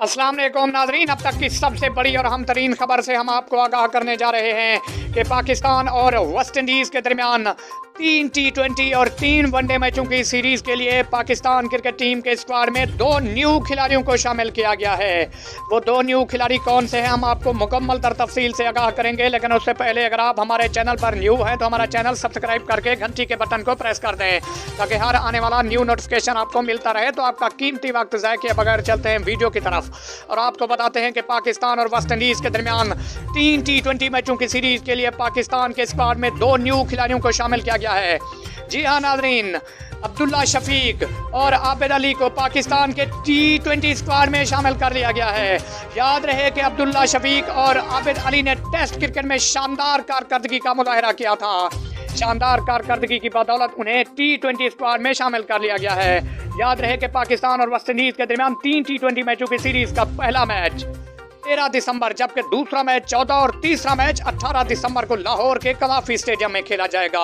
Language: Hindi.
अस्सलाम वालेकुम नाज़रीन, अब तक की सबसे बड़ी और अहम तरीन खबर से हम आपको आगाह करने जा रहे हैं कि पाकिस्तान और वेस्ट इंडीज़ के दरमियान 3 T20 और 3 वनडे मैचों की सीरीज़ के लिए पाकिस्तान क्रिकेट टीम के स्क्वाड में 2 न्यू खिलाड़ियों को शामिल किया गया है। वो 2 न्यू खिलाड़ी कौन से हैं हम आपको मुकम्मल तर तफसील से आगाह करेंगे, लेकिन उससे पहले अगर आप हमारे चैनल पर न्यू हैं तो हमारा चैनल सब्सक्राइब करके घंटी के बटन को प्रेस कर दें ताकि हर आने वाला न्यू नोटिफिकेशन आपको मिलता रहे। तो आपका कीमती वक्त ज़ाय किए बगैर चलते हैं वीडियो की तरफ और आपको बताते हैं कि पाकिस्तान और वेस्ट इंडीज़ के दरमियान 3 T20 मैचों की सीरीज़ के लिए पाकिस्तान के स्क्वाड में 2 न्यू खिलाड़ियों को शामिल किया गया है। जी हाँ नाज़रीन, अब्दुल्ला शफीक और आबिद अली को पाकिस्तान के T20 स्क्वाड में शामिल कर लिया गया है। याद रहे कि अब्दुल्ला शफीक और आबिद अली ने टेस्ट क्रिकेट में शानदार कारकर्दगी का मुजाहरा किया था। शानदार कारकर्दगी की बदौलत उन्हें T20 स्क्वाड में शामिल कर लिया गया है। याद रहे कि पाकिस्तान और वेस्ट इंडीज़ के दरमियान 3 T20 मैचों की सीरीज़ का पहला मैच 13 दिसंबर, जबकि दूसरा मैच 14 और तीसरा मैच 18 दिसंबर को लाहौर के कवाफी स्टेडियम में खेला जाएगा।